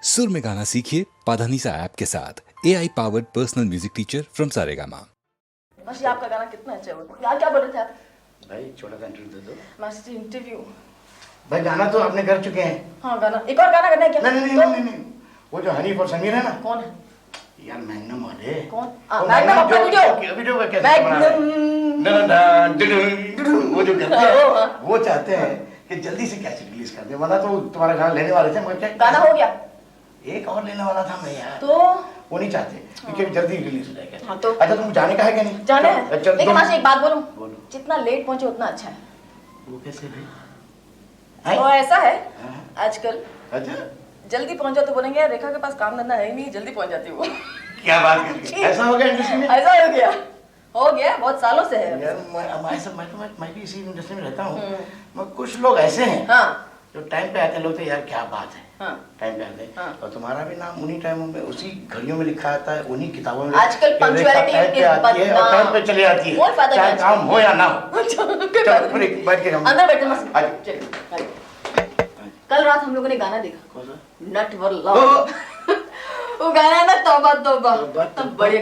सुर में गाना सीखिए पाधानीसा ऐप के साथ AI powered personal music teacher from Saregama. मासी आपका गाना कितना अच्छा है। यार क्या बोल रहे थे आप? भाई छोटा सा इंटरव्यू दे दो। मासी जी इंटरव्यू। भाई गाना तो आपने कर चुके हैं। हाँ गाना, एक और गाना करना है क्या? नहीं, वो जो हनीफ और समीर है ना। कौन है यार मैग्नम वाले। कौन? मैग्नम अपना वीडियो का कैसे बना रहे हैं? वो जो करते हैं वो चाहते हैं कि जल्दी से कैसे रिलीज कर दे, वरना तो तुम्हारा गाना लेने वाले थे मगर क्या गाना हो गया? एक और लेने वाला था मैं यार। तो वो नहीं चाहते कि जल्दी रिलीज हो जाएगा। हाँ तो अच्छा तुम जाने का है क्या? नहीं जाने है। लेकिन मासी एक बात बोलूं, बोलो। जितना लेट पहुंचे उतना अच्छा है। वो कैसे भी तो ऐसा है आजकल, अच्छा जल्दी पहुंच जाओ तो बोलेंगे यार रेखा के पास काम धंधा है ही नहीं, जल्दी पहुंच जाती है वो। क्या बात कर रही है? ऐसा हो गया इंडस्ट्री में? ऐसा हो गया बहुत सालों से है यार मैं भी इसी इंडस्ट्री में रहता हूँ। मैं कुछ लोग ऐसे हैं हाँ जो टाइम पे आते हैं, लोग तो यार क्या बात है हाँ टाइम पे आते हैं। हाँ। और तुम्हारा भी नाम उन्हीं टाइमों में उसी घड़ियों में लिखा आता है, उन्हीं किताबों में। आजकल पंक्चुअलिटी टाइम पे आती है और टाइम पे चली आती कोई है, फायदा चाहे नहीं। काम हो या ना हो। चलो बैठ के हम अंदर बैठे मस्त। आज चलिए, कल रात हम लोगों ने गाना देखा, कौन सा? नट वल्ला। वो गाना है ना तौबा तौबा, तब बड़े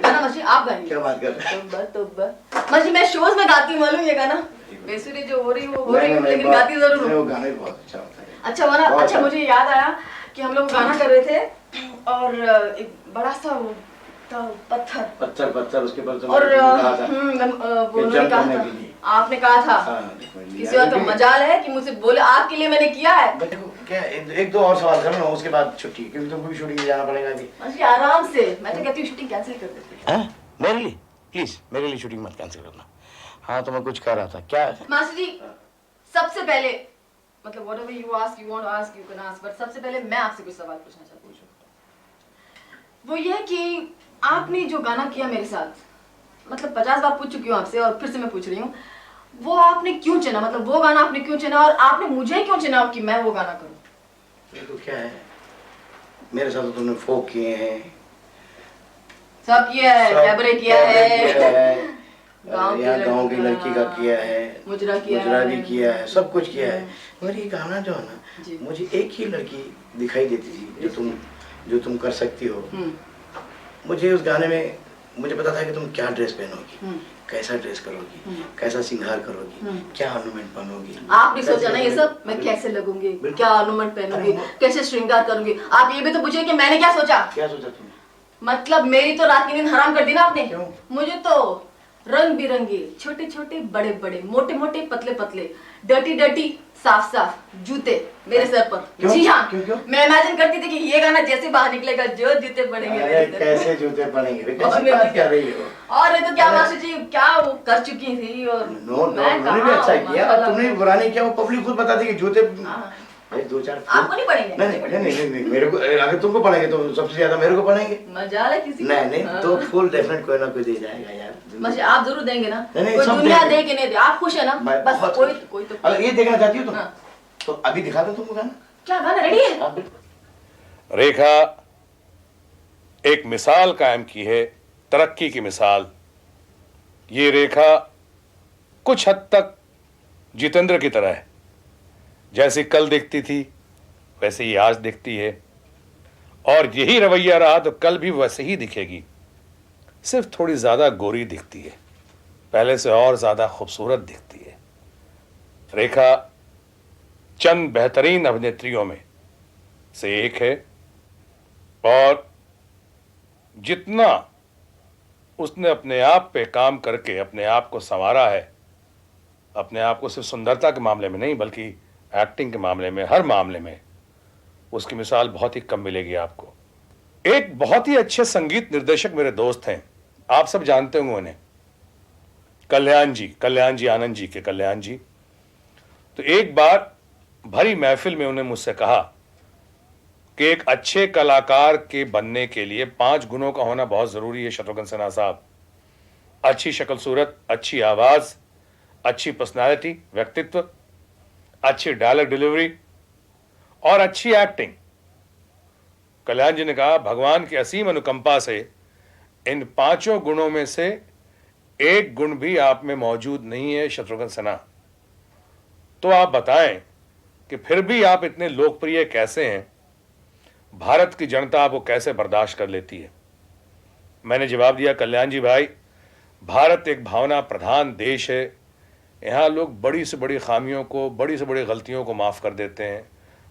गाना मशी आप गाइए। क्या बात कर रहे हैं? तौबा तौबा मशी मैं शोज में गाती हूँ, मालूम ये गाना बेसुरी जो हो रही वो हो रही हूँ, लेकिन गाती जरूर वो हूँ। गाना ही बहुत अच्छा होता है। अच्छा वाला बहुत अच्छा अच्छा। मुझे याद आया कि हम लोग गाना कर रहे थे और एक बड़ा सा वो था पत्थर पत्थर उसके ऊपर और कहा था वो कि उन्होंने जंप कहा करने था, के लिए। आपने कहा था हाँ, देखो, किसी और का मजाल है कि मुझसे बोले, आपके लिए मैंने किया है। देखो क्या एक दो और सवाल करना उसके बाद छुट्टी, क्योंकि तुमको भी शूटिंग जाना पड़ेगा अभी। मछली आराम से, मैं तो कहती हूँ शूटिंग कैंसिल कर देते। हैं? मेरे लिए प्लीज मेरे लिए शूटिंग मत कैंसिल करना। हाँ तो मैं कुछ कह रहा था क्या? मास्टर जी सबसे पहले मतलब whatever you ask, you want to ask, you can ask, but सबसे पहले मैं आपसे कुछ सवाल पूछना चाहती हूँ। वो ये है कि आपने जो गाना किया मेरे साथ, मतलब 50 बार पूछ चुकी हूँ आपसे और फिर से मैं पूछ रही हूँ, वो आपने क्यों चुना? मतलब वो गाना आपने क्यों चुना और आपने मुझे क्यों चुना कि मैं वो गाना करूँ? देखो क्या है, मेरे साथ तो तुमने फोक किए हैं, सब किया है, कैबरे किया है, यहाँ गाँव की लड़की का किया है, मुजरा भी किया है, सब कुछ किया है। मगर ये गाना जो है ना, मुझे एक ही लड़की दिखाई देती थी जो तुम कर सकती हो। मुझे उस गाने में मुझे पता था कि तुम क्या ड्रेस पहनोगी, कैसा ड्रेस करोगी, कैसा श्रृंगार करोगी, क्या ऑर्नामेंट पहनोगी। आपने सोचा ना ये सब मैं कैसे लगूंगी, क्या ऑर्नामेंट पहनूंगी, कैसे श्रृंगार करूंगी? आप ये भी तो पूछिए कि मैंने क्या सोचा। क्या सोचा तुमने? मतलब मेरी तो रात की नींद हराम कर दी ना आपने। क्यों? मुझे तो रंग बिरंगे, छोटे छोटे, बड़े बड़े, मोटे मोटे, पतले पतले, डर्टी डर्टी, साफ साफ जूते मेरे सर पर। क्यों? जी हाँ, क्यों? मैं इमेजिन करती थी कि ये गाना जैसे बाहर निकलेगा जो जूते पड़ेंगे मेरे सर पर। कैसे जूते पड़ेंगे? और कैसी बात कर रही हो? और ये तो क्या मास्टर जी क्या वो कर चुकी थी और तुमने भी अच्छा किया और तुमने भी बुरा नहीं किया। वो पब्लिक खुद बताती कि जूते दो चार आपको नहीं पड़ेंगे। नहीं मेरे को, अगर तुमको पड़ेंगे तो सबसे ज्यादा मेरे को पड़ेंगे। मजाल है किसी नहीं तो फुल डेफिनेट कोई ना कोई दे जाएगा यार। मजे आप जरूर देंगे ना। नहीं, कोई सब दुनिया देंगे। दे के नहीं दे, आप खुश है ना? बस कोई तो अगर ये देखना चाहती हो तुम हाँ। तो अभी दिखा दो तुमको गाना। क्या गाना रेडी है? हाँ, बिल्कुल। रेखा एक मिसाल कायम की है, तरक्की की मिसाल। ये रेखा कुछ हद तक जितेंद्र की तरह है, जैसी कल दिखती थी वैसे ही आज दिखती है, और यही रवैया रहा तो कल भी वैसे ही दिखेगी, सिर्फ थोड़ी ज्यादा गोरी दिखती है, पहले से और ज्यादा खूबसूरत दिखती है। रेखा चंद बेहतरीन अभिनेत्रियों में से एक है, और जितना उसने अपने आप पे काम करके अपने आप को संवारा है, अपने आप को सिर्फ सुंदरता के मामले में नहीं बल्कि एक्टिंग के मामले में, हर मामले में उसकी मिसाल बहुत ही कम मिलेगी आपको। एक बहुत ही अच्छे संगीत निर्देशक मेरे दोस्त हैं, आप सब जानते होंगे उन्हें, कल्याण जी आनंद जी के कल्याण जी। तो एक बार भरी महफिल में उन्होंने मुझसे कहा कि एक अच्छे कलाकार के बनने के लिए 5 गुणों का होना बहुत जरूरी है शत्रुघ्न सिन्हा साहब। अच्छी शक्ल सूरत, अच्छी आवाज, अच्छी पर्सनालिटी, व्यक्तित्व, अच्छी डायलॉग डिलीवरी और अच्छी एक्टिंग। कल्याण जी ने कहा भगवान की असीम अनुकंपा से इन 5 गुणों में से एक गुण भी आप में मौजूद नहीं है शत्रुघ्न सिन्हा। तो आप बताएं कि फिर भी आप इतने लोकप्रिय कैसे हैं, भारत की जनता आपको कैसे बर्दाश्त कर लेती है। मैंने जवाब दिया, कल्याण जी भाई, भारत एक भावना प्रधान देश है, यहाँ लोग बड़ी से बड़ी खामियों को, बड़ी से बड़ी गलतियों को माफ़ कर देते हैं,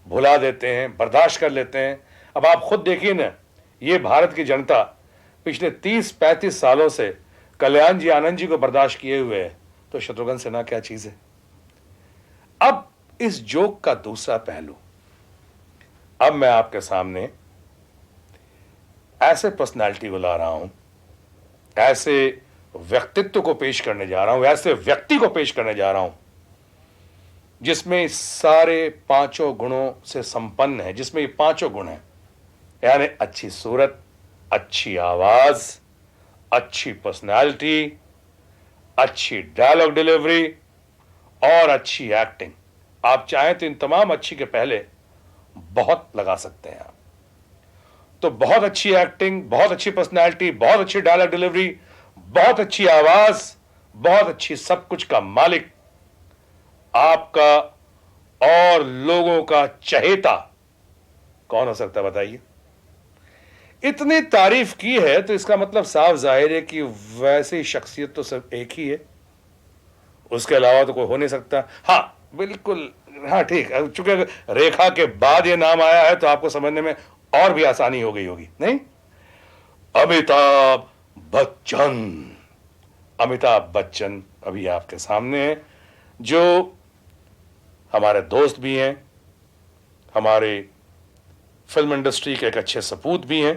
भुला देते हैं, बर्दाश्त कर लेते हैं। अब आप खुद देखिए ना, ये भारत की जनता पिछले 30-35 सालों से कल्याण जी आनंद जी को बर्दाश्त किए हुए है, तो शत्रुघ्न सिन्हा क्या चीज़ है। अब इस जोक का दूसरा पहलू, अब मैं आपके सामने ऐसे पर्सनालिटी को ला रहा हूं, ऐसे व्यक्तित्व को पेश करने जा रहा हूं, ऐसे व्यक्ति को पेश करने जा रहा हूं जिसमें सारे पांचों गुणों से संपन्न है, जिसमें ये पांचों गुण हैं, यानी अच्छी सूरत, अच्छी आवाज, अच्छी पर्सनालिटी, अच्छी डायलॉग डिलीवरी और अच्छी एक्टिंग। आप चाहें तो इन तमाम अच्छी के पहले बहुत लगा सकते हैं आप। तो बहुत अच्छी एक्टिंग, बहुत अच्छी पर्सनालिटी, बहुत अच्छी डायलॉग डिलीवरी, बहुत अच्छी आवाज, बहुत अच्छी सब कुछ का मालिक, आपका और लोगों का चहेता कौन हो सकता है बताइए। इतनी तारीफ की है तो इसका मतलब साफ जाहिर है कि वैसी शख्सियत तो सिर्फ एक ही है, उसके अलावा तो कोई हो नहीं सकता। हाँ बिल्कुल, हाँ ठीक, चूंकि रेखा के बाद ये नाम आया है तो आपको समझने में और भी आसानी हो गई होगी, नहीं? अमिताभ बच्चन। अमिताभ बच्चन अभी आपके सामने है, जो हमारे दोस्त भी हैं, हमारे फिल्म इंडस्ट्री के एक अच्छे सपूत भी हैं।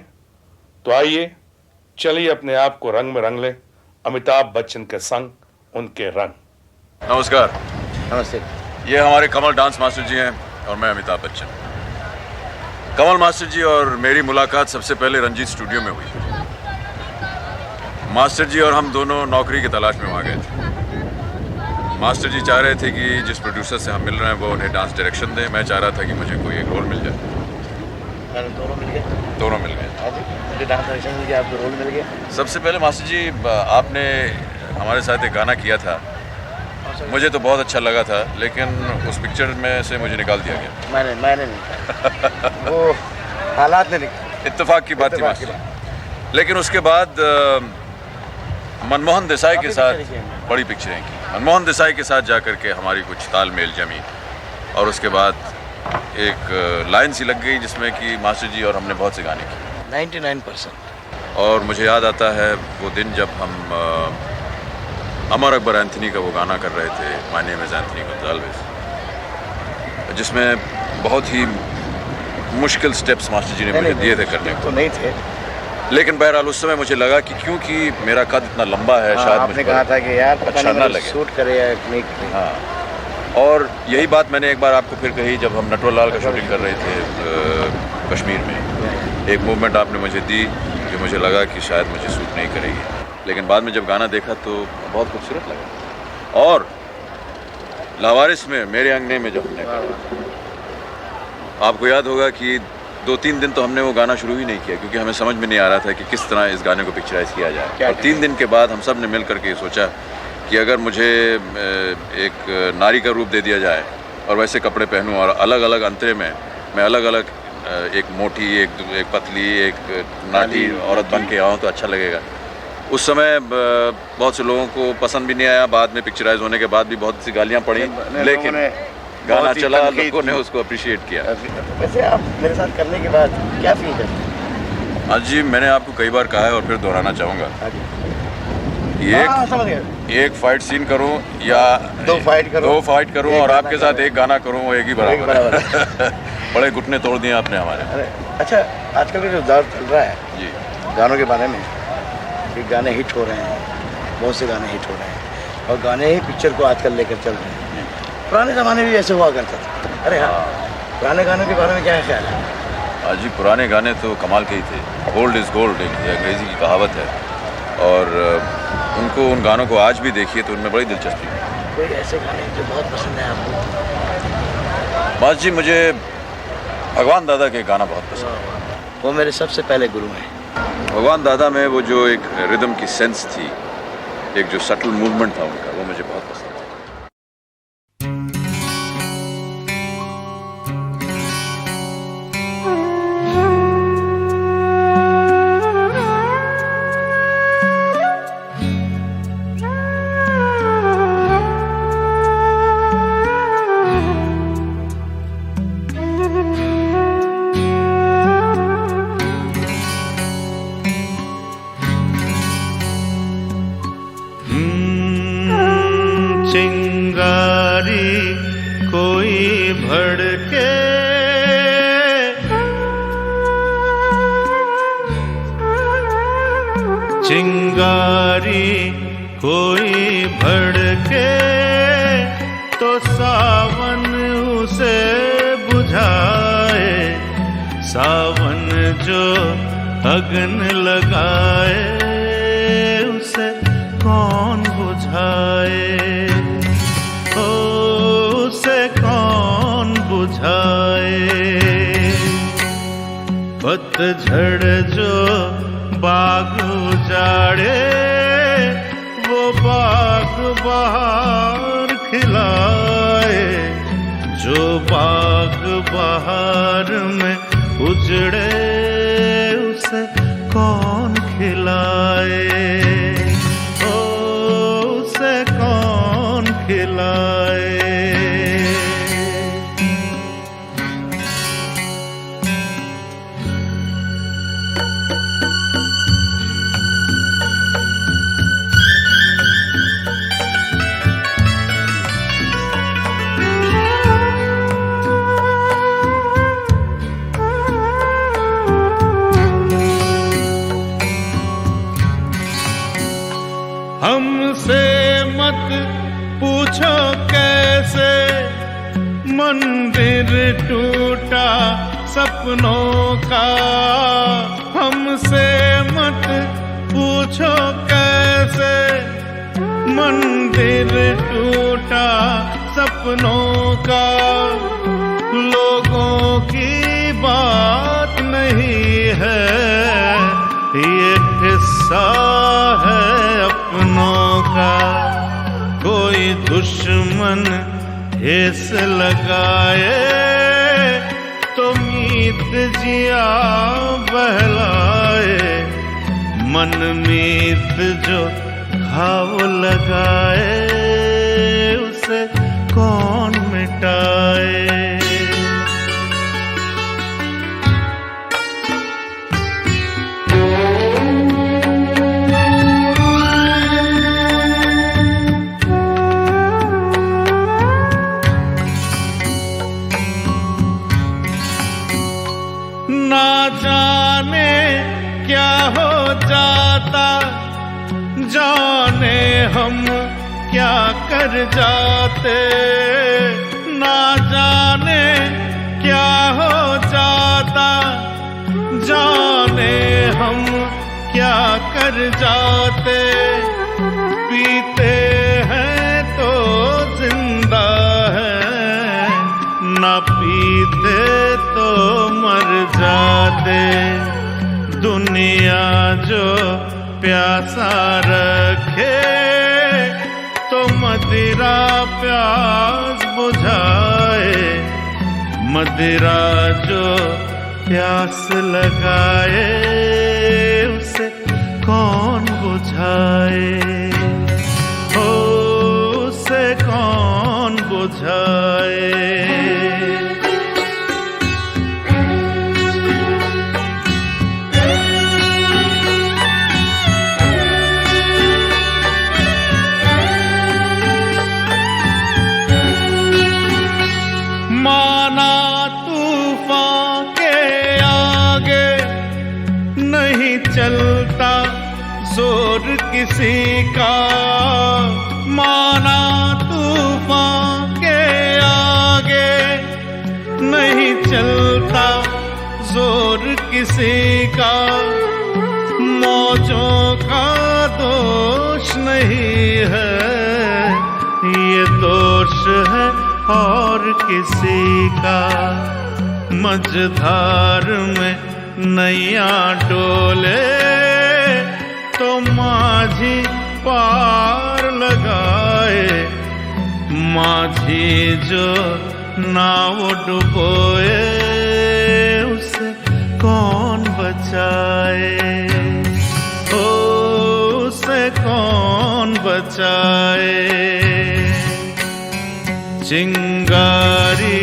तो आइए चलिए अपने आप को रंग में रंग लें अमिताभ बच्चन के संग, उनके रंग। नमस्कार। नमस्ते। ये हमारे कमल डांस मास्टर जी हैं और मैं अमिताभ बच्चन। कमल मास्टर जी और मेरी मुलाकात सबसे पहले रंजीत स्टूडियो में हुई। मास्टर जी और हम दोनों नौकरी की तलाश में वहाँ गए थे। मास्टर जी चाह रहे थे कि जिस प्रोड्यूसर से हम मिल रहे हैं वो उन्हें डांस डायरेक्शन दें। मैं चाह रहा था कि मुझे कोई एक रोल मिल जाए। दोनों मिल गए? दोनों मिल गए। मुझे डांस डायरेक्शन मिल गया, आपको रोल मिल गया। सबसे पहले मास्टर जी आपने हमारे साथ एक गाना किया था, मुझे तो बहुत अच्छा लगा था, लेकिन उस पिक्चर में से मुझे निकाल दिया गया। मैंने नहीं वो हालात ने लिखा। इत्तेफाक की बात थी मास्टर जी। लेकिन उसके बाद मनमोहन देसाई के साथ बड़ी पिक्चरें की। मनमोहन देसाई के साथ जाकर के हमारी कुछ तालमेल जमी और उसके बाद एक लाइन सी लग गई जिसमें कि मास्टर जी और हमने बहुत से गाने किए, 99%। और मुझे याद आता है वो दिन जब हम अमर अकबर एंथनी का वो गाना कर रहे थे, my name is Anthony Gonsalves, जिसमें बहुत ही मुश्किल स्टेप्स मास्टर जी ने मुझे दिए थे करने को। तो नहीं थे, लेकिन बहरहाल उस समय मुझे लगा कि क्योंकि मेरा कद इतना लंबा है, शायद आपने कहा था कि यार पता अच्छा नहीं ना मुझे लगे। शूट करे या नहीं करे। हाँ, और यही बात मैंने एक बार आपको फिर कही जब हम नटवरलाल का शूटिंग कर रहे थे कश्मीर में। एक मूवमेंट आपने मुझे दी जो मुझे लगा कि शायद मुझे सूट नहीं करेगी, लेकिन बाद में जब गाना देखा तो बहुत खूबसूरत लगा। और लावारिस में मेरे अंगने में जब हमने कहा, आपको याद होगा कि 2-3 दिन तो हमने वो गाना शुरू ही नहीं किया, क्योंकि हमें समझ में नहीं आ रहा था कि किस तरह इस गाने को पिक्चराइज किया जाए। और 3 दिन के बाद हम सब ने मिल करके सोचा कि अगर मुझे एक नारी का रूप दे दिया जाए और वैसे कपड़े पहनूं और अलग अलग अंतरे में मैं अलग अलग एक मोटी, एक पतली, एक नाटी औरत बन के आऊँ तो अच्छा लगेगा। उस समय बहुत से लोगों को पसंद भी नहीं आया, बाद में पिक्चराइज होने के बाद भी बहुत सी गालियाँ पड़ी, लेकिन गाना चला, लोगों ने उसको अप्रिशिएट किया। वैसे आप मेरे साथ करने के बाद क्या फील करते हैं? आज जी मैंने आपको कई बार कहा है और फिर दोहराना चाहूँगा, समझ गया। एक फाइट सीन करूं या 2 फाइट करूं और आपके साथ एक गाना करूं, वो एक ही बराबर है। बड़े घुटने तोड़ दिए आपने हमारे। अरे अच्छा, आजकल का जो दौर चल रहा है जी, गानों के बारे में, कि गाने हिट हो रहे हैं, बहुत से गाने हिट हो रहे हैं और गाने ही पिक्चर को आजकल लेकर चल रहे हैं। पुराने ज़माने भी ऐसे हुआ करता था। अरे हाँ, पुराने गानों के बारे में क्या ख्याल है? आज जी पुराने गाने तो कमाल के ही थे। गोल्ड इज़ गोल्ड, एक अंग्रेज़ी की कहावत है, और उनको, उन गानों को आज भी देखिए तो उनमें बड़ी दिलचस्पी है। कोई ऐसे गाने जो बहुत पसंद है आपको? बस जी मुझे भगवान दादा के गाना बहुत पसंद है। वो मेरे सबसे पहले गुरु हैं। भगवान दादा में वो जो एक रिदम की सेंस थी, एक जो सटल मूवमेंट था उनका, वो मुझे बहुत पसंद था। भड़के चिंगारी कोई भड़के तो सावन उसे बुझाए, सावन जो अगन लगाए उसे कौन बुझाए, ओ उसे कौन बुझाए। पतझड़ जो बाग उजाड़े वो बाग बहार खिलाए, जो बाग बहार में उजड़े उसे कौन खिलाए, ओ उसे कौन खिलाए। हमसे मत पूछो कैसे मंदिर टूटा सपनों का, हमसे मत पूछो कैसे मंदिर टूटा सपनों का। लोगों की बात नहीं है ये किस्सा है अपनों का। कोई दुश्मन ठेस लगाए तो मीत जिया बहलाए, मन मीत जो घाव लगाए उसे कौन मिटाए। ना जाने क्या हो जाता, जाने हम क्या कर जाते। ना जाने क्या हो जाता, जाने हम क्या कर जाते। पीते हैं तो जिंदा है, ना पीते तो मर जाते। दुनिया जो प्यासा रखे तो मदिरा प्यास बुझाए, मदिरा जो प्यास लगाए उसे कौन बुझाए, हो उसे कौन बुझाए। माना तूफान के आगे नहीं चलता जोर किसी का। माना तूफान के आगे नहीं चलता जोर किसी का। मौजों का दोष नहीं है ये दोष है और किसी का। मझधार में नैया डोले तो माझी पार लगाए, माझी जो नाव डुबोए उसे कौन बचाए, ओ उसे कौन बचाए। चिंगारी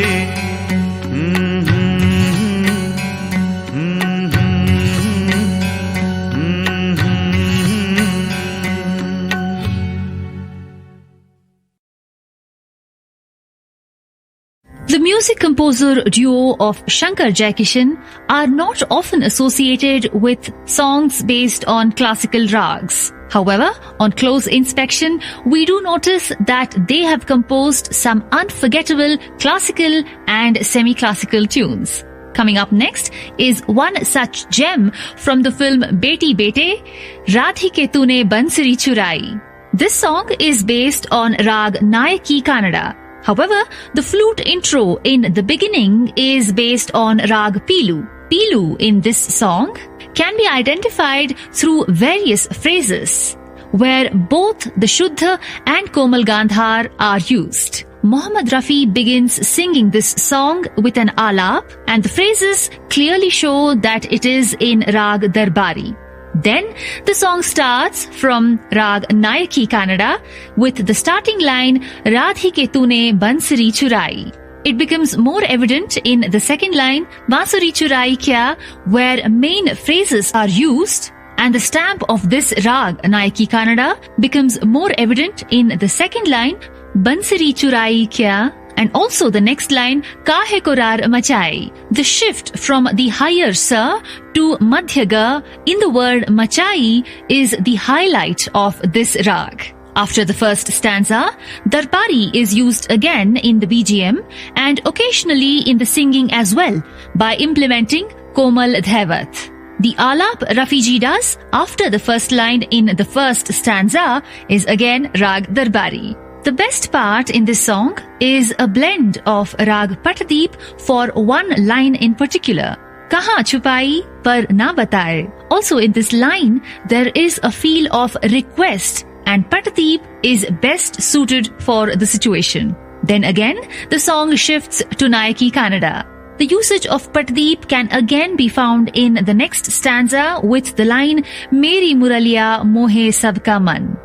The music composer duo of Shankar Jaikishan are not often associated with songs based on classical rags. However, on close inspection, we do notice that they have composed some unforgettable classical and semi-classical tunes. Coming up next is one such gem from the film Beti Bete, Radhike Tune Bansuri Churai. This song is based on Rag Nayaki Kannada. However, the flute intro in the beginning is based on Rag Pilu. Pilu in this song can be identified through various phrases, where both the Shuddha and Komal Gandhar are used. Mohammad Rafi begins singing this song with an alap, and the phrases clearly show that it is in Rag Darbari. Then the song starts from Rag Nayaki Kannada with the starting line Radhike Tune Bansuri Churai. It becomes more evident in the second line Bansuri Churai Kya, where main phrases are used, and the stamp of this Rag Nayaki Kannada becomes more evident in the second line Bansuri Churai Kya, and also the next line Kahe Korar Machai. The shift from the higher sa to madhya ga in the word machai is the highlight of this rag. After the first stanza, Darbari is used again in the BGM and occasionally in the singing as well by implementing Komal Dhaivat. The alap Rafiji does after the first line in the first stanza is again Rag Darbari. The best part in this song is a blend of Rag Patdeep for one line in particular. Kahan chupai par na bataye. Also in this line, there is a feel of request, and Patdeep is best suited for the situation. Then again, the song shifts to Nayaki Kannada. The usage of Patdeep can again be found in the next stanza with the line Meri Muraliya Mohe Sabka Man.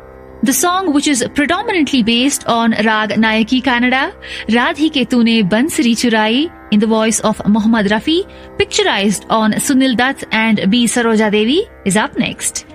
The song, which is predominantly based on Rag Nayaki Kannada, Radhike Tune Bansuri Churai, in the voice of Mohammad Rafi, picturized on Sunil Dutt and B. Saroja Devi, is up next.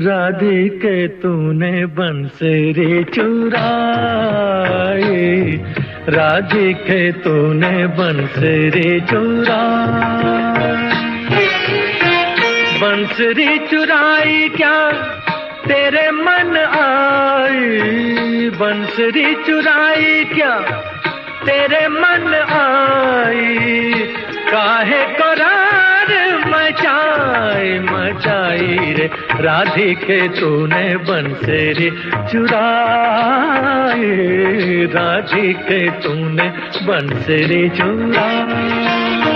राधिके तूने बंसरी चुराई, राधिके तूने बंसरी चुराई, बंसरी चुराई क्या तेरे मन आई, बंसरी चुराई क्या तेरे मन आई, काहे करार मचाई मचाई रे राधिके तूने बंसरी चुराई, राधिके तूने बंसरी चुराई।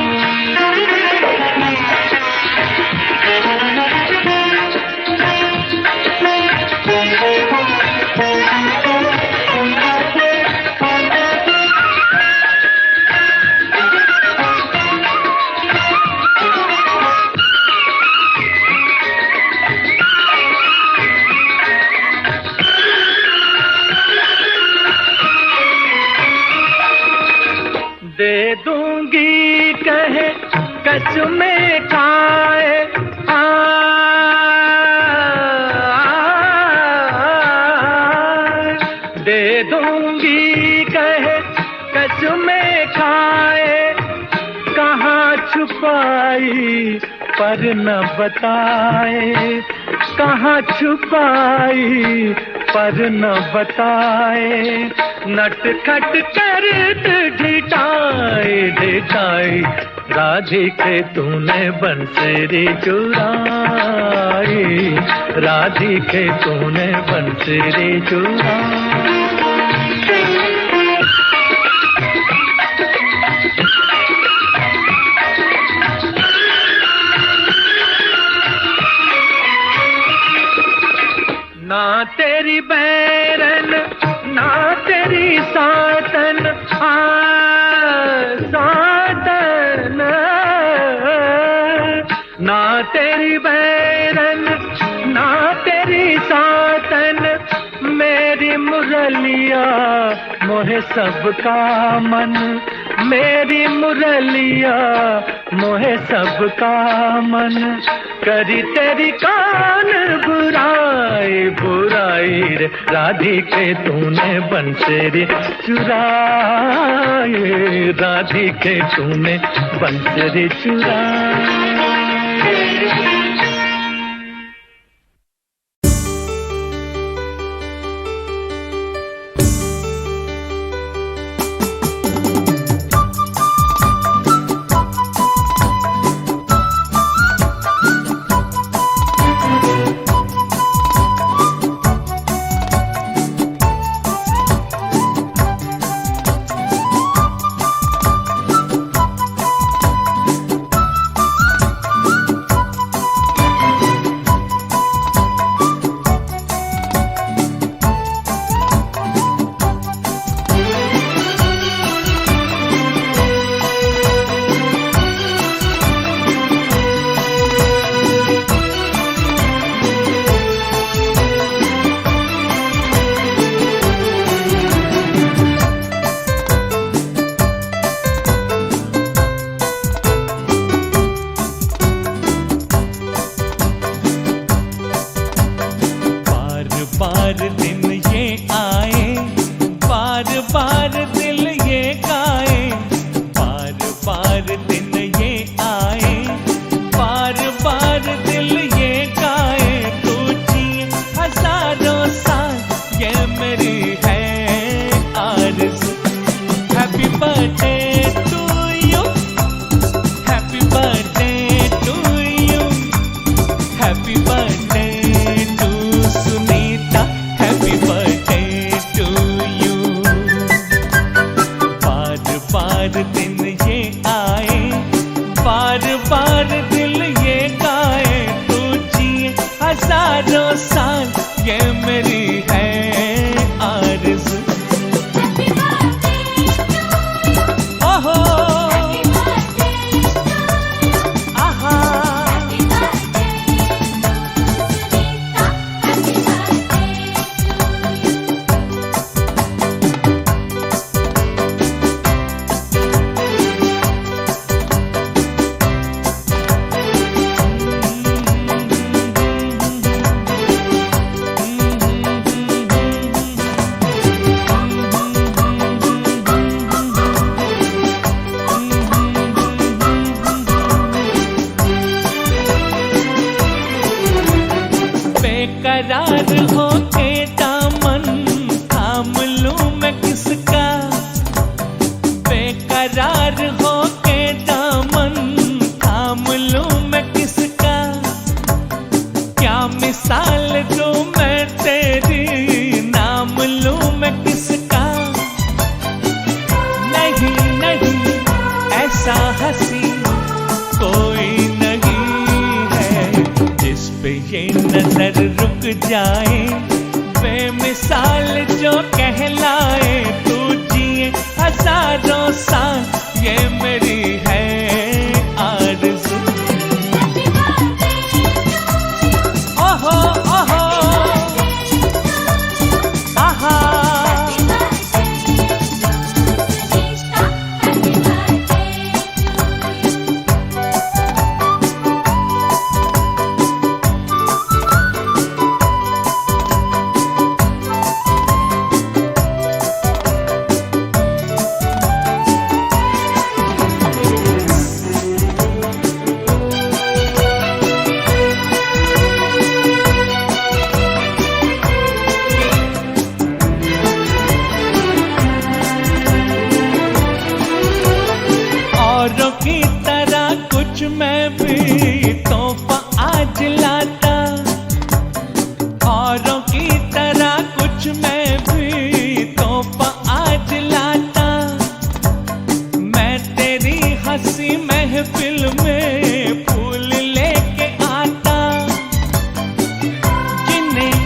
दे दूंगी कहे कसमें खाए, दे दूंगी कहे कसमें खाए, कहाँ छुपाई पर न बताए, कहाँ छुपाई पर न बताए, नटखट कर ढिठाई ढिठाई राधिके तूने बंसरी चुराई, राधिके तूने बंसरी चुराई। ना तेरी बैरन ना तेरी सातन सातन, ना तेरी बैरन ना तेरी सातन, मेरी मुरलिया मोहे सबका मन, मेरी मुरलिया मोहे सबका मन, करी तेरी कान बुराई बुराई रे राधिके तूने बंसरी चुराए, राधिके तूने बंसरी चुराए।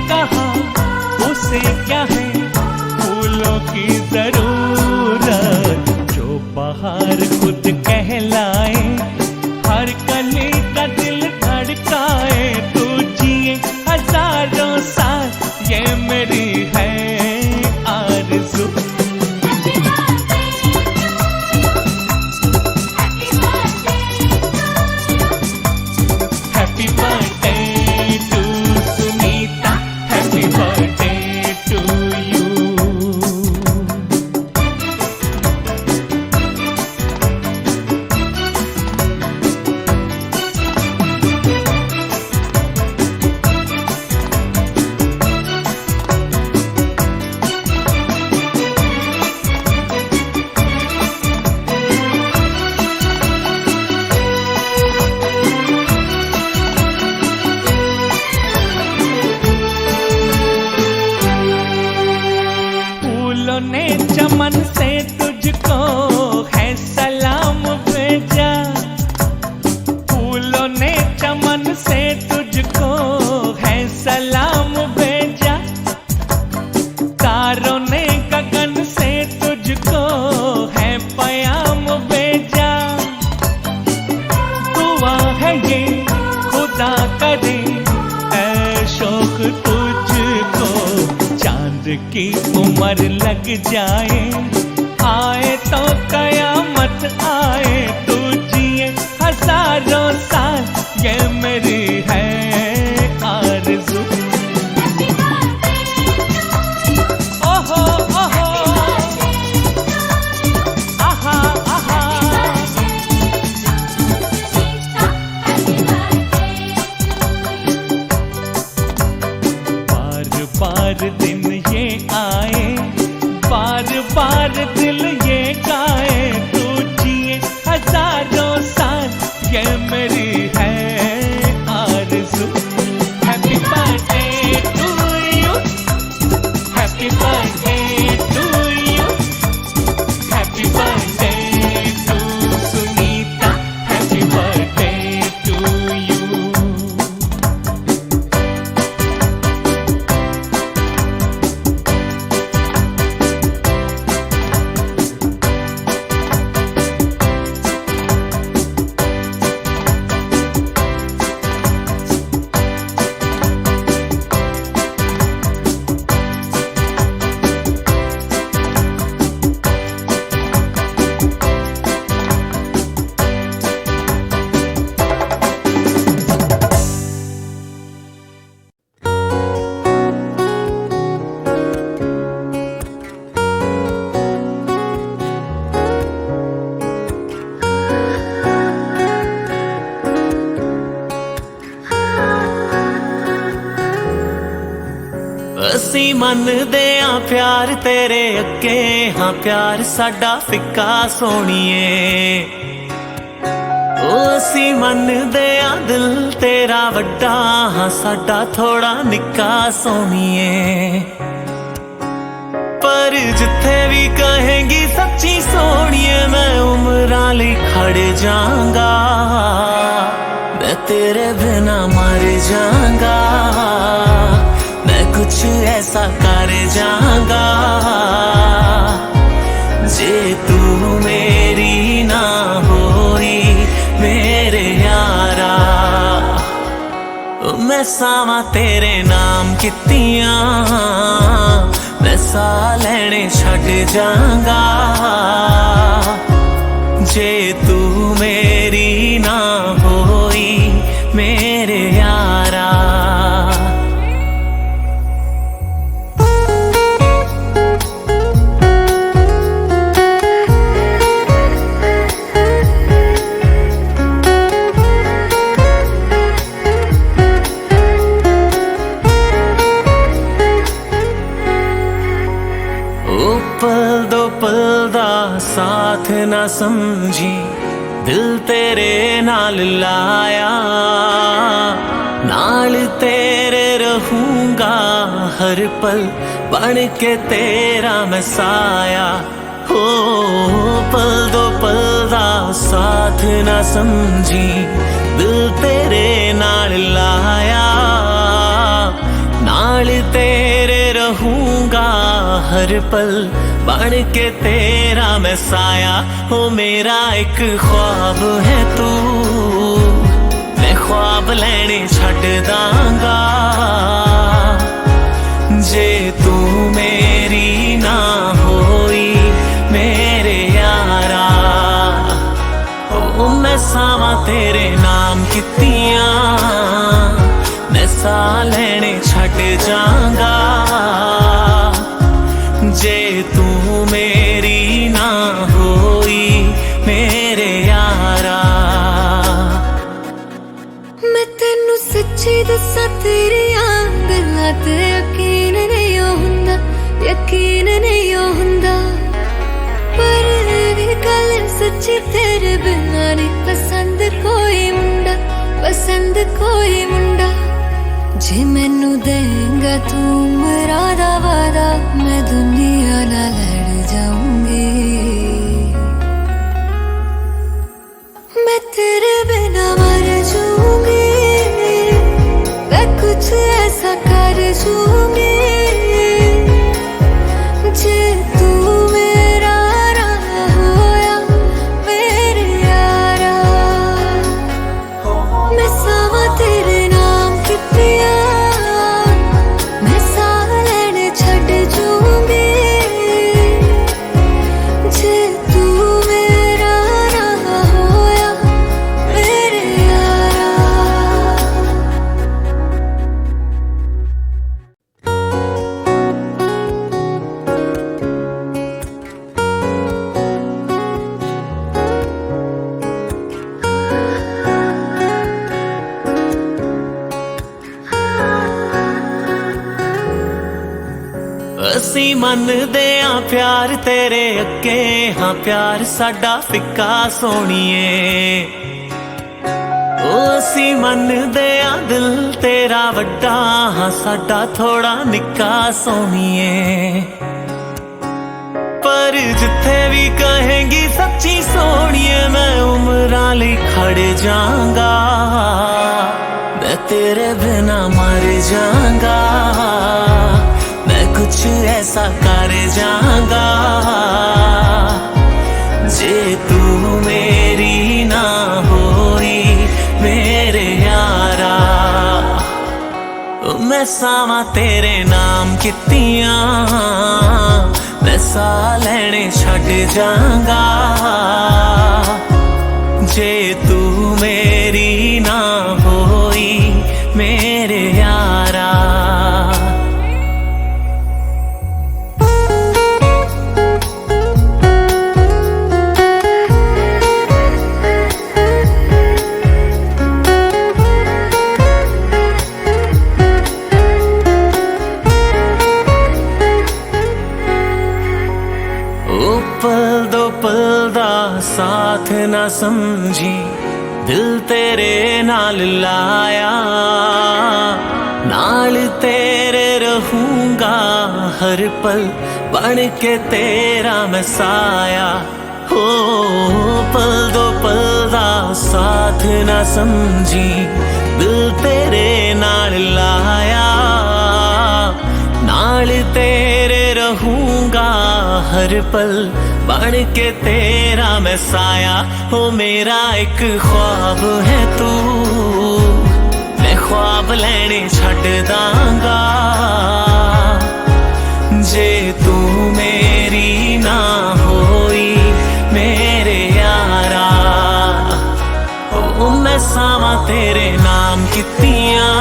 कहा उसे क्या है फूलों की जरूरत, जो बाहर खुद कहलाए, हर कली का दिल धड़काए। तू जिए हजारों साल, ये मेरी है आरज़ू। Happy birthday to Sunita, happy birthday to you. फूलों ने चमन से तुझको है सलाम भेजा, फूलों ने चमन से तुझको है सलाम भेजा, तारों ने गगन से तुझको है पयाम भेजा। दुआ है ये खुदा करे ऐ शौक तुझको, चांद की उम्र लग जाए, आए तो कयामत आए। तू जिए हजारों साल, ये मेरी है आरज़ू। ओहो ओहो आहा आहा, बार बार दिन ये आए, बार बार दिल ये गाए। तू जिए हजारों साल, ये मेरी है आरज़ू। Happy birthday to you, happy birthday to you, happy birthday to Sunita, happy birthday to you. ਅਸੀਂ ਮੰਨਦੇ ਆਂ ਪਿਆਰ ਤੇਰੇ ਅੱਗੇ, ਹਾਂ ਪਿਆਰ ਸਾਡਾ ਫਿੱਕਾ ਸੋਹਣੀਏ। ਉਹ ਅਸੀਂ ਮੰਨਦੇ ਆਂ ਦਿਲ ਤੇਰਾ ਵੱਡਾ, ਹਾਂ ਸਾਡਾ ਥੋੜਾ ਨਿੱਕਾ ਸੋਹਣੀਏ। ਪਰ ਜਿੱਥੇ ਵੀ ਕਹੇਂਗੀ ਸੱਚੀ ਸੋਹਣੀਏ, ਮੈਂ ਉਮਰਾਂ ਲਈ ਖੜ ਜਾਵਾਂਗਾ, मैं तेरे बिना मर जाऊंगा, मैं कुछ ऐसा कर जाऊंगा, जे तू मेरी ना होई मेरे यारा। मैं सावा तेरे नाम कितियां, मैं सा लेने छड़ जाऊंगा, जे तू मेरी ना होई मेरे यारा। पल दो पल दा साथ ना समझी, दिल तेरे नाल लाया, नाल तेरे रहूंगा हर पल, बन के तेरा मैं साया। हो पल दो पल दा साथ ना समझी, दिल तेरे नाल लाया, नाल नाल तेरे रहूंगा हर पल बन के तेरा मैं साया हो मेरा एक ख्वाब है तू मैं ख्वाब लेने छड़ दांगा जे तू मेरी ना होई मेरे यारा ओ मैं सावा तेरे नाम कितियां मैं सा लेने छड़ जांगा जे तू मेरी ना होई मेरे यारा मैं तेनू सच्ची दसा तेरियां गल्लां ते यकीन नहीं हुंदा यकीन नहीं हुंदा पर ये गल सच्ची तेरे बिना नहीं पसंद कोई मुंडा जे मैनू देंगा तू मेरा दा वादा मैं दुनिया नाल लड़ जाऊंगी मैं तेरे बिना मर जाऊंगी मैं कुछ ऐसा कर जाऊंगी जे तू मेरा ना होया मेरे यारा मैं सावा तेरे नाम कितिया मैं सा लेने छड़ जाऊंगी जे तू मेरा ना होया मेरे यारा असी मनदे आ प्यार तेरे अगे हाँ प्यार साडा फिक्का सोनिए ओ असी मनदे आ दिल तेरा वड्डा हाँ साडा थोड़ा निक्का सोनिए पर जिथे भी कहेंगी सच्ची सोनिए मैं उम्रां लई खड़ जांगा मैं तेरे बिना मर जांगा मैं कुछ ऐसा कर जाऊंगा जे तू मेरी ना होई मेरे यारा मैं सावा तेरे नाम कितियां मैं सा लेने छड़ जाऊंगा जे तू मेरी ना होई मेरे यारा पल दो पल दा साथ ना समझी दिल तेरे नाल लाया नाल तेरे रहूंगा हर पल बन के तेरा मैं साया हो पल दो पल दा साथ ना समझी दिल तेरे नाल लाया नाल तेरे रहूंगा हर पल बन के तेरा मैं साया हो मेरा एक ख्वाब है तू मैं ख्वाब लेने छड़ दांगा जे तू मेरी ना होई मेरे यारा ओ मैं सावा तेरे नाम कितियां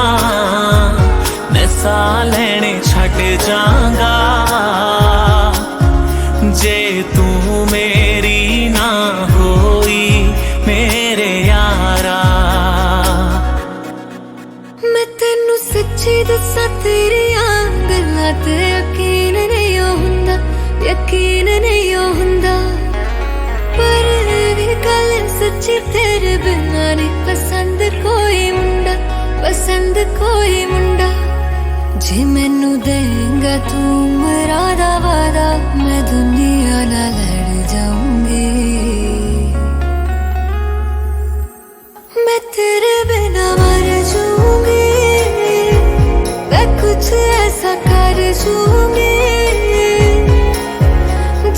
मैं सा लेने छड़ जांगा जे तू मेरी ना होई मेरे यारा मैं तेनू सच्ची दसा तेरियां गल्लां ते यकीन नहीं हुंदा पर ये गल सच्ची तेरे बिना नहीं पसंद कोई मुंडा जे मैनू देंगा तू मेरा दा वादा मैं दुनिया नाल लड़ जाऊंगी मैं तेरे बिना मर जाऊंगी मैं कुछ ऐसा कर दूंगी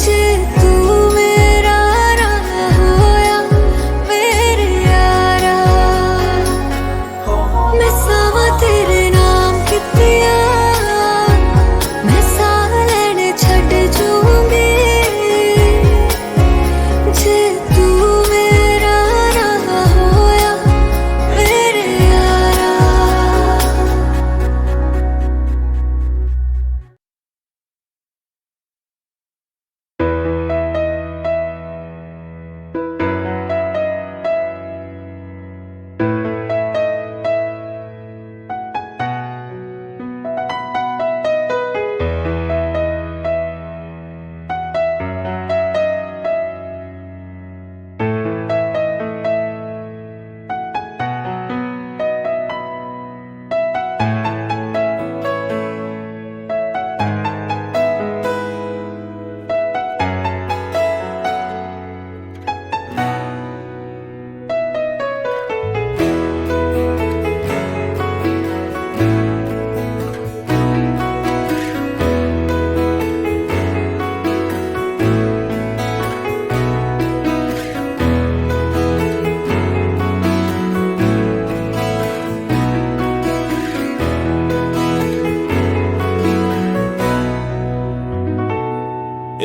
जे तू मेरा ना होया मेरे यारा मैं सावा तेरे नाम कितिया मैं साह लेने छड़ जूंगी जे तू मेरा ना होया मेरे यारा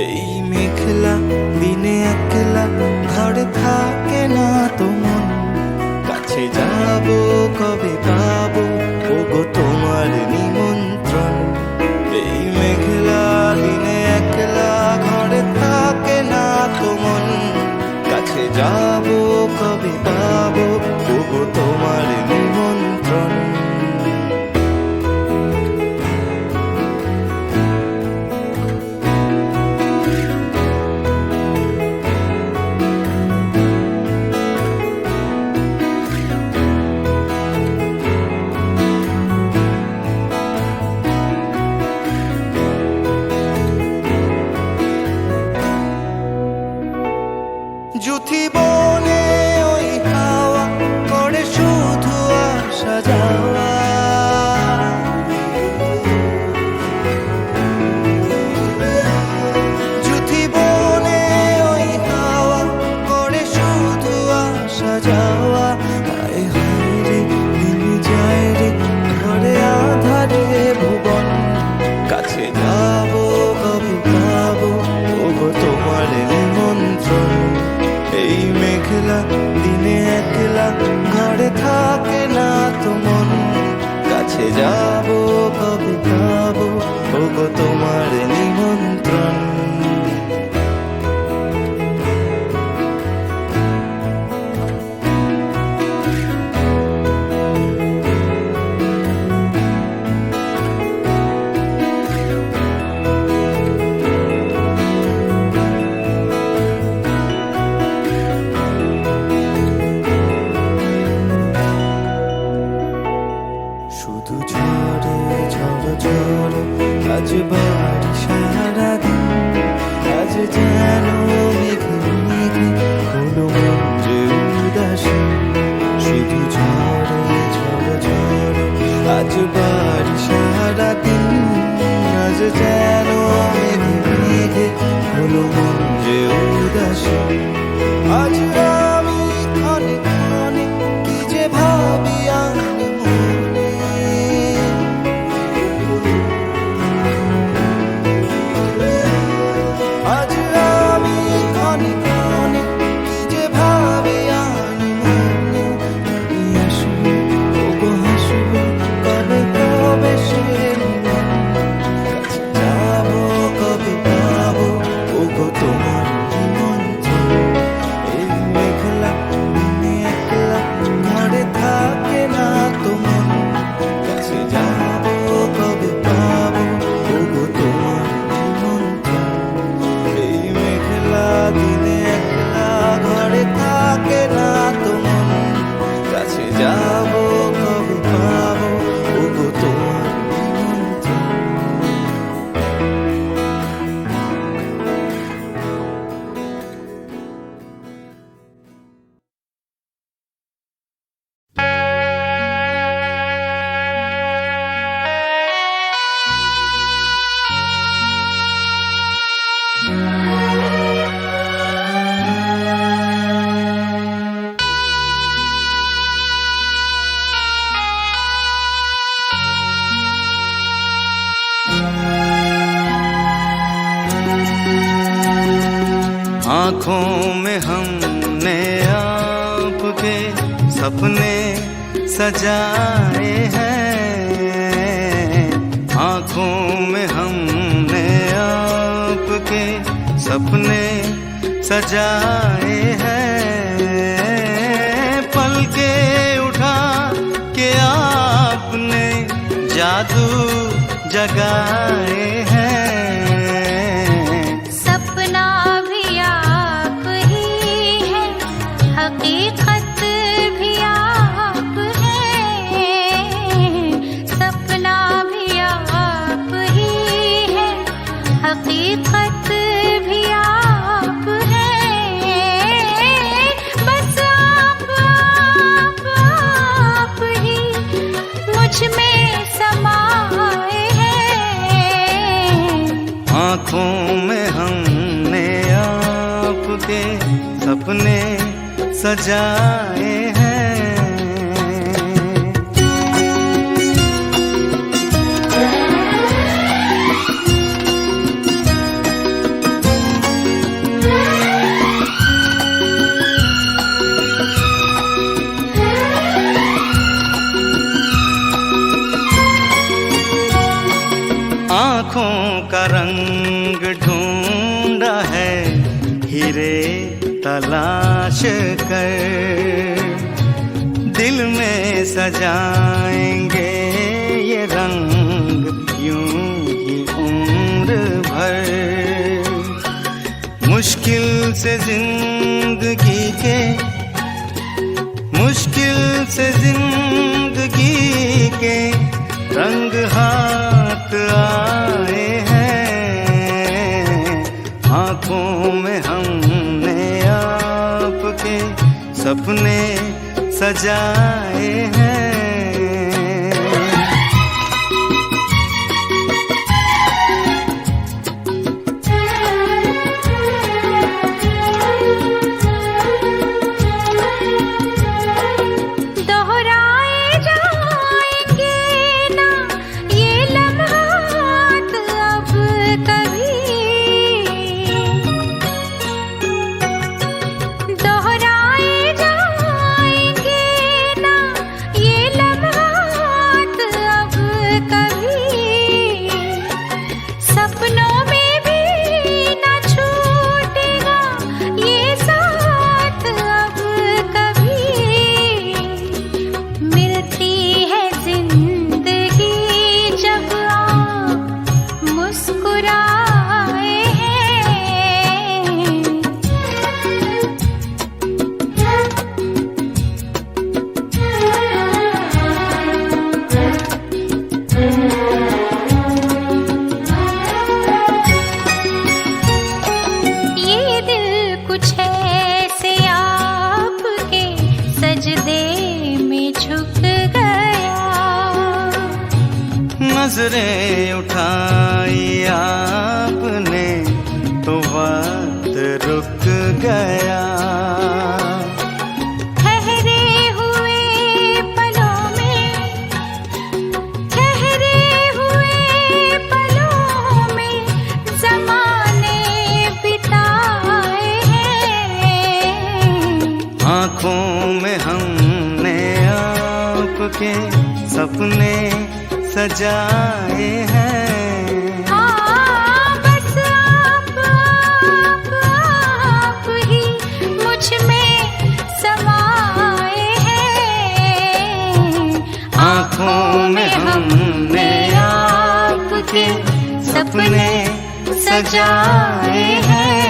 এই মেঘলা দিনে একলা ঘরে থাকে না তো মন কাছে যাব কবে পাবো ওগো তোমার নিমন্ত্রণ এই মেঘলা দিনে একলা ঘরে থাকে না তো মন কাছে যাব কবে পাবো ওগো তোমার নিমন্ত্রণ জুথি বনে ওই হাওয়া করে শুধু আসা যাওয়া জুথি বনে ওই হাওয়া করে শুধু আসা যাওয়া হায় হায় রে নেমে যায় রে ঘরে আধারে ভুবন কাছে যাবো কবে পাবো ওগো তোমার নিমন্ত্রণ এই মেঘলা দিনে একলা ঘরে থাকে না তো মন কাছে যাব কবে পাবো ওগো তোমার নিমন্ত্রণ শুধু ঝড়ে ঝড় ঝড় আজ বাড়ি সারাদিন আজ যেন মেঘে মেঘে হলো মন যে উদাসী শুধু ঝড়ে ঝড় ঝড় আজ বাড়ি সারাদিন আজ যেন মেঘে মেঘে হলো মন যে উদাসী আজ আমি ক্ষণে ক্ষণে কি যে ভাবি আমি মনে আজ আমি ক্ষণে ক্ষণে কি যে ভাবি আমি মনে আসবো ওগো হাসবো কবে आँखों में हमने आपके सपने सजाए हैं, आँखों में हमने आपके सपने सजाए हैं, पलके उठा के आपने जादू जगाए हैं। सपना भी आप ही है, हकीकत भी आप है, सपना भी आप ही है, हकीकत भी आप है, बस आप ही मुझ में समाए हैं। आँखों में हमने आपके सपने सजाए हैं। आँखों का रंग ढूंढा है हीरे तलाश कर, दिल में सजाएंगे ये रंग यूं ही उम्र भर। मुश्किल से जिंदगी के रंग हाथ आए हैं, आँखों में हमने आपके सपने सजाए हैं। नजरें उठाई आपने तो वक्त रुक गया, ठहरे हुए पलों में ज़माने बिताए हैं। आँखों में हमने आपके सपने सजाए हैं। बस आप ही मुझ में समाए हैं। आँखों में हमने आपके सपने सजाए हैं।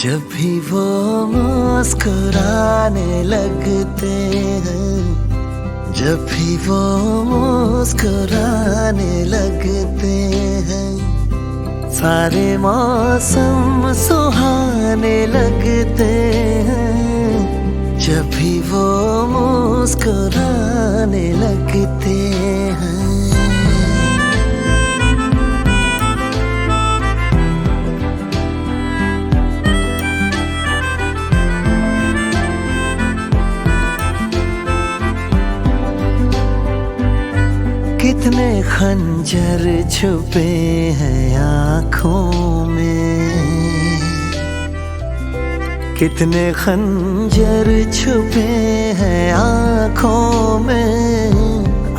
जब भी वो मुस्कुराने लगते हैं, जब भी वो मुस्कुराने लगते हैं, सारे मौसम सुहाने आने लगते हैं जब भी वो मुस्कुराने लगते हैं। कितने खंजर छुपे हैं आँखों में, कितने खंजर छुपे हैं आँखों में,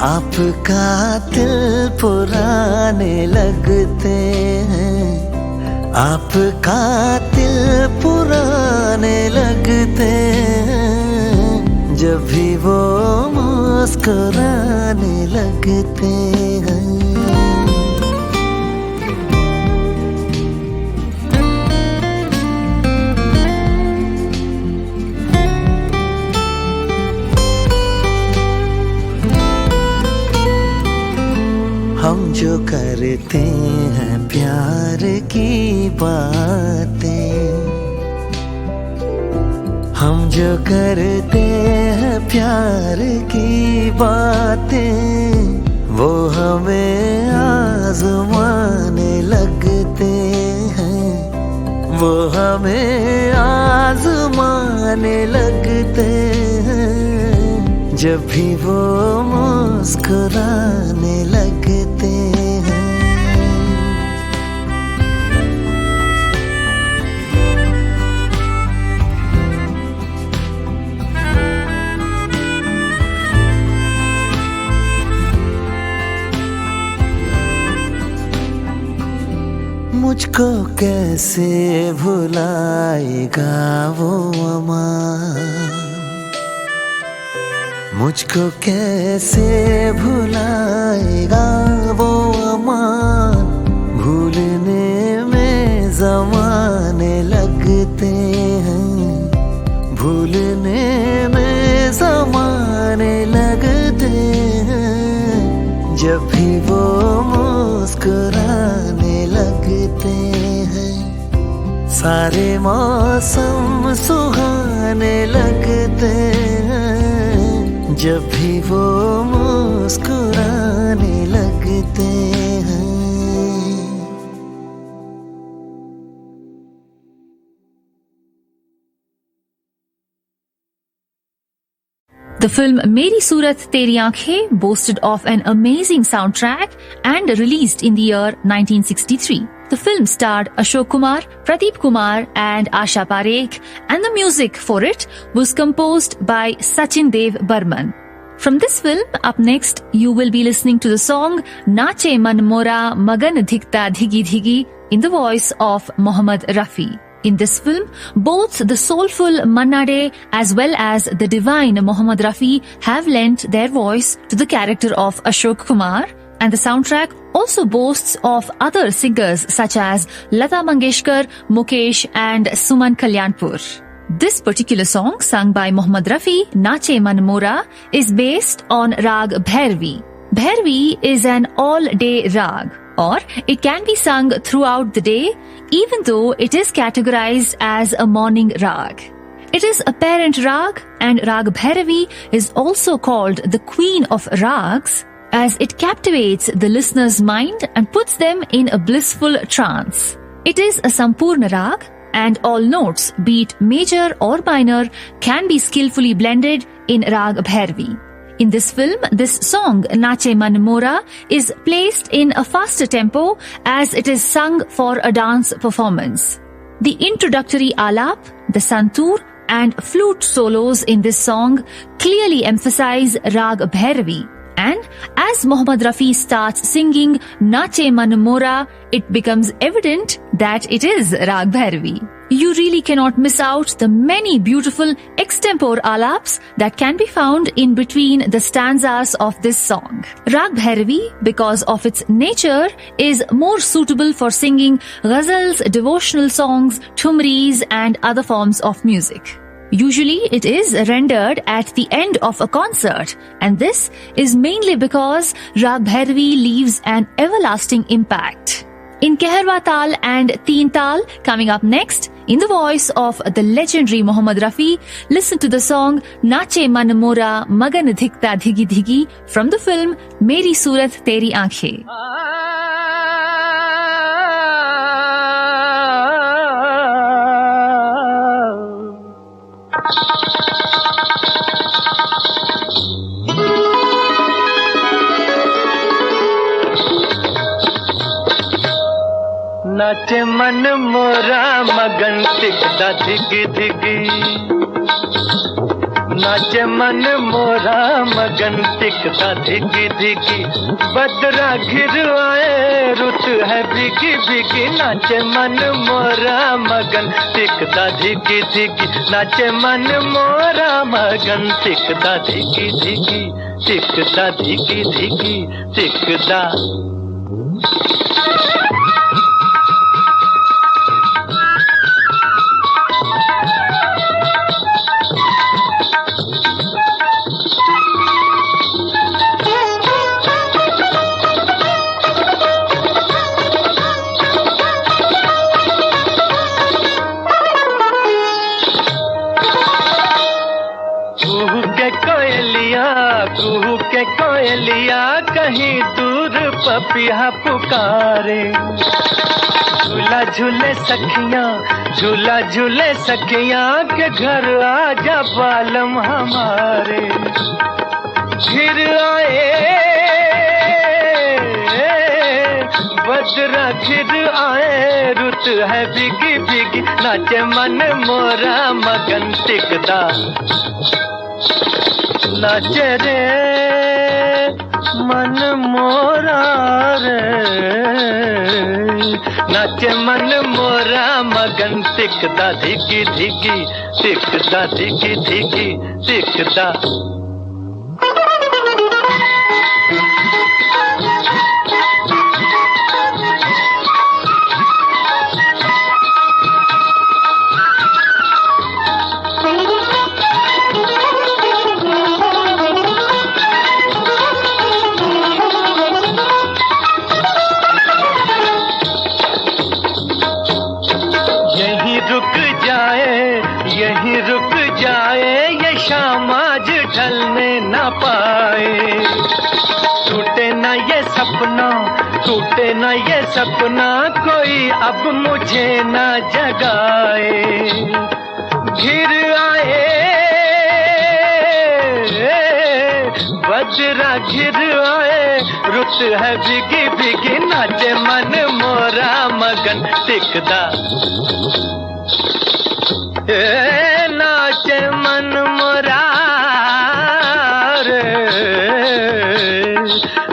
आपका दिल पुराने लगते हैं, आपका दिल पुराने लगते हैं जब भी वो मुस्कुराने लगते हैं। हम जो करते हैं प्यार की बातें, हम जो करते हैं प्यार की बातें, वो हमें आज़माने लगते हैं, वो हमें आज़माने लगते हैं जब भी वो मुस्कुराने लगते हैं। मुझको कैसे भुलाएगा वो अमान, मुझको कैसे भुलाएगा वो अमान, भूलने में ज़माने लगते हैं, भूलने में ज़माने लगते हैं जब भी वो मुस्कुराने लगते हैं। सारे मौसम सुहाने लगते हैं जब भी वो मुस्कुराने लगते हैं। The film Meri Surat Teri Aankhein boasted of an amazing soundtrack and released in the year 1963. The film starred Ashok Kumar, Pradeep Kumar and Asha Parekh, and the music for it was composed by Sachin Dev Burman. From this film, up next, you will be listening to the song Nache Man Mora Magan Dhikta Dhigi Dhigi in the voice of Mohammad Rafi. In this film, both the soulful Manna Dey as well as the divine Mohammad Rafi have lent their voice to the character of Ashok Kumar, and the soundtrack also boasts of other singers such as Lata Mangeshkar, Mukesh and Suman Kalyanpur. This particular song, sung by Mohammad Rafi, Nache Man Mora, is based on Rag Bhairavi. Bhairavi is an all-day rag, or it can be sung throughout the day, even though it is categorized as a morning rag. It is a parent rag, and Rag Bhairavi is also called the queen of rags, as it captivates the listener's mind and puts them in a blissful trance. It is a Sampurna rag, and all notes, be it major or minor, can be skillfully blended in Rag Bhairavi. In this film, this song, Nache Man Mora, is placed in a faster tempo as it is sung for a dance performance. The introductory alap, the santur, and flute solos in this song clearly emphasize Rag Bhairavi. And as Mohammad Rafi starts singing Nache Man Mora, it becomes evident that it is Rag Bhairavi. You really cannot miss out the many beautiful extempore alaps that can be found in between the stanzas of this song. Rag Bhairavi, because of its nature, is more suitable for singing ghazals, devotional songs, thumris and other forms of music. Usually it is rendered at the end of a concert, and this is mainly because Rag Bhairavi leaves an everlasting impact. in Keherwa Tal and Teen Tal. Coming up next, in the voice of the legendary Mohammad Rafi, listen to the song Nache Man Mora Magan Dhikta Dhigi Dhigi from the film Meri Surat Teri Aankhein. नाचे मन मोरा मगन टिकदा धिगी धिगी, नाचे मन मोरा मगन टिकदा धिगी धिगी, बदरा घिर आए रुत है बिगी बिगी, नाचे मन मोरा मगन टिकदा धिगी धिगी, नाचे मन मोरा मगन टिकदा धिगी धिगी, टिकदा धिगी धिगी टिकदा। कुहू के कोयलिया कहीं दूर पपिया पुकारे, झूला झूले सखियां, झूला झूले सखियां के घर आजा बालम हमारे, फिर आए बजरा घिर आए रुत है बिगी बिगी, नाचे मन मोरा मगन टिकदा, नाचे रे मन मोरा रे, नाचे मन मोरा मगन टिकदा धिगी धिगी, टिकदा धिगी धिगी टिकदा। यहीं रुक जाए ये शाम आज ढलने न पाए, टूटे न ये सपना, टूटे न ये सपना, कोई अब मुझे न जगाए, घिर आए बजरा घिर आए रुत है बिगी बिगी, नाचे मन मोरा मगन टिकदा, नाचे मन मोरा रे,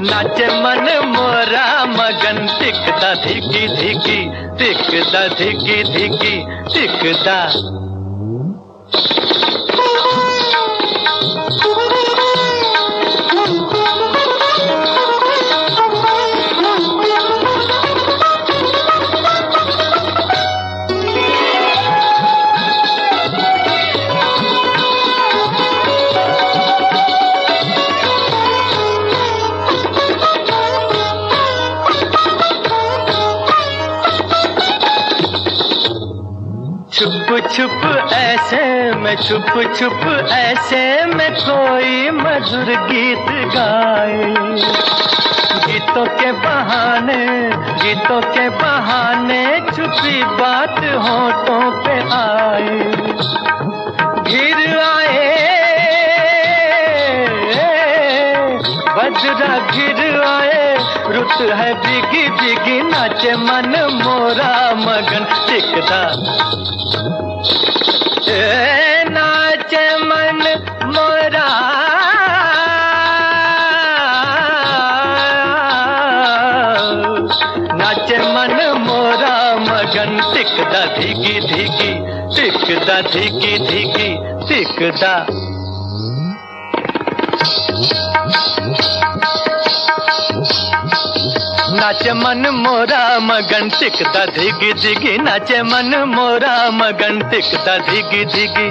नाचे मन मोरा मगन टिकदा धिगी धिगी, टिकदा धिगी धिगी टिकदा। छुप छुप ऐसे में, छुप छुप ऐसे में कोई मधुर गीत गाए, गीतों के बहाने, गीतों के बहाने छुपी बात होठों पे आए, घिर आए बजरा घिर आए रुत है बिगी बिगी, नाचे मन मोरा मगन टिकदा, नाचे मन मोरा नाचे मन मोरा मगन टिकदा धिगी धिगी, टिकदा धिगी धिगी टिकदा। नाचे मन मोरा मगन टिकदा धिगी धिगी, नाचे मन मोरा मगन टिकदा धिगी धिगी।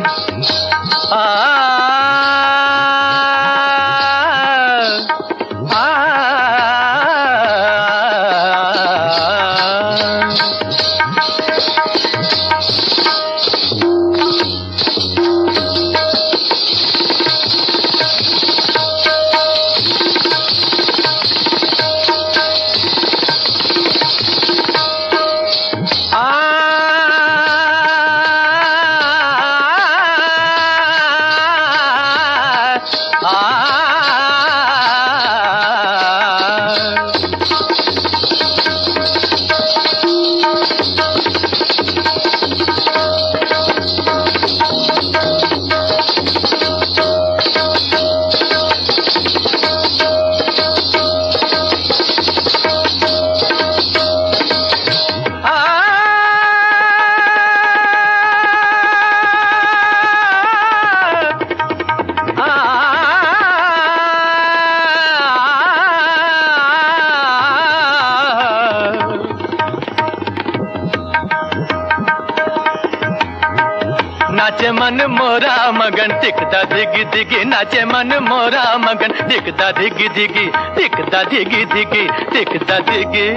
नाचे मन मोरा मगन टिकदा धिगी धिगी नाचे मन मोरा मगन टिकदा धिगी धिगी टिकदा धिगी धिगी टिकदा धिगी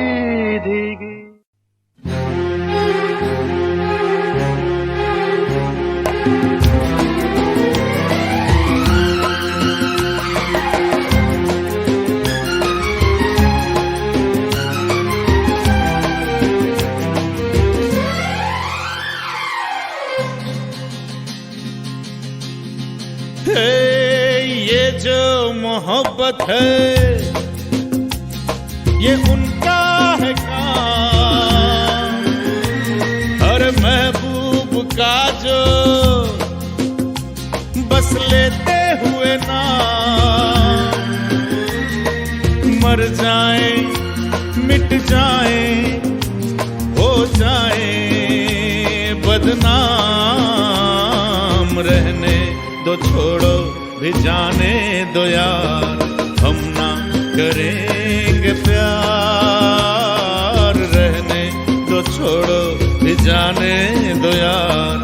धिगी। ये जो मोहब्बत है ये उनका है काम, हर महबूब का जो बस लेते हुए नाम, मर जाए मिट जाए हो जाए बदनाम, रहने दो छोड़ो भी जाने दो यार, हम ना करेंगे प्यार, रहने दो छोड़ो भी जाने दो यार,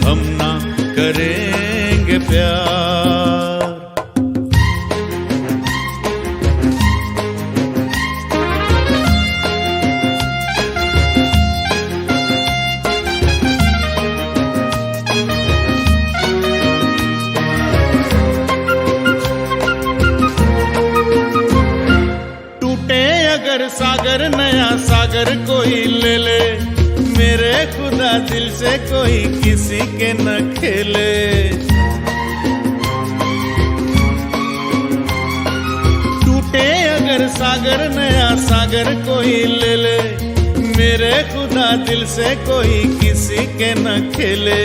हम ना करेंगे प्यार। सागर नया सागर कोई ले ले, मेरे खुदा दिल से कोई किसी के न खेले। टूटे अगर सागर नया सागर कोई ले ले, मेरे खुदा दिल से कोई किसी के न खेले।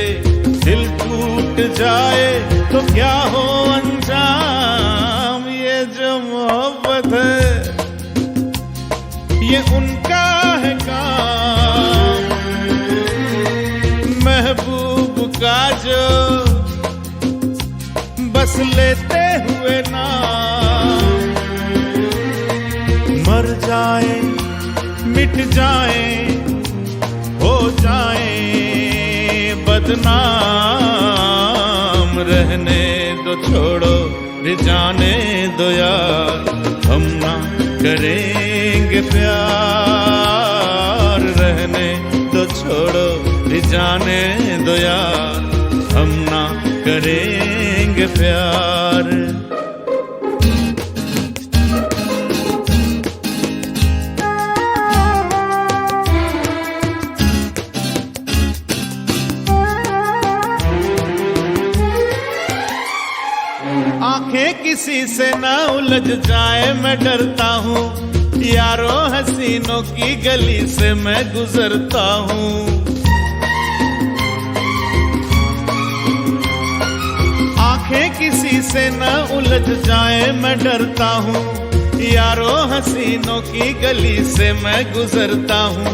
दिल टूट जाए तो क्या हो अंजाम, ये जो मोहब्बत है ये उनका है काम, महबूब का जो बस लेते हुए नाम, मर जाए मिट जाए हो जाए बदनाम, रहने दो छोड़ो भी जाने दो यार, हम ना करेंगे प्यार, रहने दो छोड़ो भी जाने दो यार, हम ना करेंगे प्यार। आंखें किसी से ना उलझ जाए मैं डरता हूँ, यारों हसीनों की गली से मैं गुजरता हूँ। आंखें किसी से ना उलझ जाए मैं डरता हूँ, यारों हसीनों की गली से मैं गुजरता हूँ।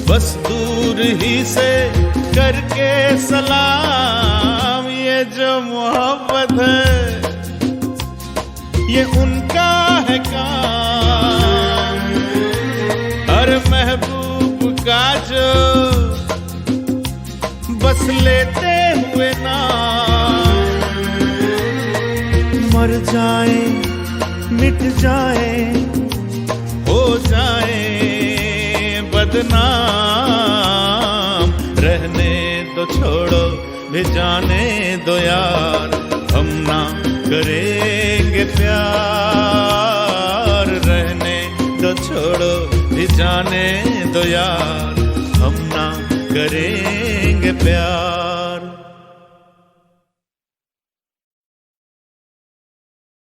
बस दूर ही से करके सलाम, ये जो मोहब्बत है ये उनका है काम, हर महबूब का जो बस लेते हुए नाम, मर जाए मिट जाए हो जाए बदनाम, रहने दो छोड़ो भी जाने दो यार, हम ना करेंगे प्यार, रहने दो छोड़ो भी जाने दो यार, हम ना करेंगे प्यार।